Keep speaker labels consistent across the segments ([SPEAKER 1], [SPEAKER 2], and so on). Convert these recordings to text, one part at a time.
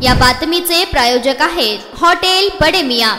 [SPEAKER 1] या बातमीचे प्रायोजक आहेत हॉटेल बडे मियां।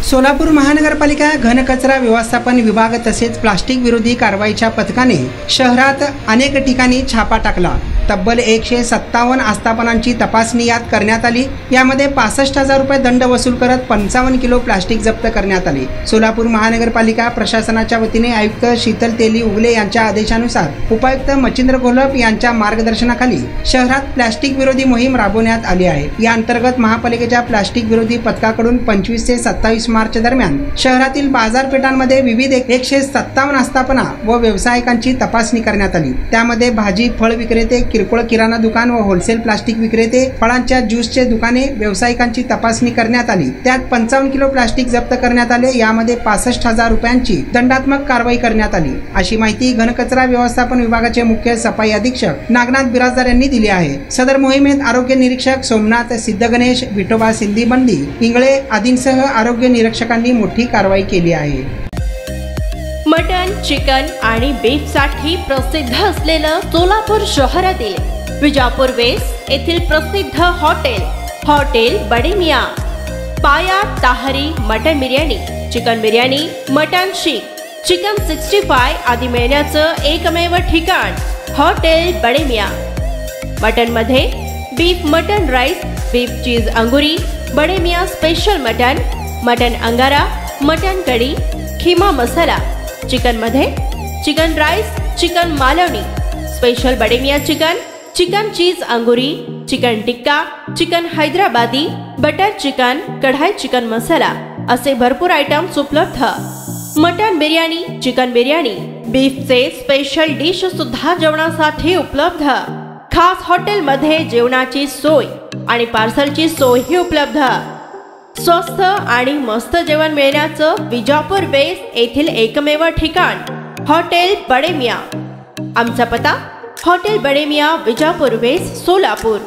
[SPEAKER 2] सोलापूर महानगरपालिका घनकचरा व्यवस्थापन विभाग तसेच प्लास्टिक विरोधी कारवाईच्या पथकाने शहरात अनेक ठिकाणी छापा टाकला। तब्बल 157 आस्थापनांची तपासणी यात करण्यात आली। यामध्ये 65,000 रुपये दंड वसूल करत 55 किलो प्लास्टिक जप्त करण्यात आले। सोलापूर महानगरपालिका प्रशासनाच्या वतीने आयुक्त शीतल तेली उगले यांच्या आदेशानुसार उपायुक्त मच्छिंद्र घोलप यांच्या मार्गदर्शनाखाली शहरात प्लास्टिक विरोधी मोहीम राबवण्यात आली आहे। या अंतर्गत महापालिकेच्या प्लास्टिक विरोधी पथकाकडून 25 ते 27 मार्च दरम्यान शहरातील बाजारपेठांमध्ये विविध 157 आस्थापना व व्यावसायिकांची तपासणी करण्यात आली। त्यामध्ये भाजी फळ विक्रेते, किरकोळ किराणा दुकान व होलसेल प्लास्टिक विक्रेते, फळांच्या ज्यूसचे दुकाने व्यावसायिकांची तपासणी करण्यात आली। त्यात 55 किलो प्लास्टिक जप्त करण्यात आले। यामध्ये 65,000 रुपयांची दंडात्मक कारवाई करण्यात आली, अशी माहिती घनकचरा व्यवस्थापन विभागाचे मुख्य सफाई अधीक्षक नागनाथ बिराजदार यांनी दिली आहे। सदर मोहिमेत आरोग्य निरीक्षक सोमनाथ सिद्धगणेश, विठोबा सिंधी बंडी, इंगळे आदींसह आरोग्य निरीक्षकांनी मोठी कारवाई केली आहे।
[SPEAKER 3] मटन, चिकन आणि बीफ साठी प्रसिद्ध असलेलं सोलापूर शहरातील विजापूर वेस्ट येथील प्रसिद्ध हॉटेल बडे मियां। पाया ताहरी mutton biryani, chicken biryani, mutton seekh, chicken 65 आदी मिळण्याचं एकमेव ठिकाण हॉटेल बडे मियां। मटन मध्ये beef mutton rice, beef cheese अंगुरी, बडे मियां स्पेशल मटन अंगारा, मटन कढी, खीमा मसाला। चिकन मध्ये chicken rice, chicken Malvani, special Bade Miyan chicken, chicken cheese अंगुरी, chicken tikka, chicken Hyderabadi, butter chicken, kadai chicken masala असे भरपूर आयटम्स उपलब्ध। मटन बिर्याणी, चिकन बिर्याणी, बीफचे स्पेशल डिश सुद्धा जेवणासाठी उपलब्ध। खास हॉटेल मध्ये जेवणाची सोय आणि पार्सलची सोयही उपलब्ध। स्वस्त आणि मस्त जेवण मिळण्याचं विजापूर वेस्ट येथील एकमेव ठिकाण हॉटेल बडे मियां। आमचा पत्ता हॉटेल बडे मियां, विजापूर वेस्ट, सोलापूर।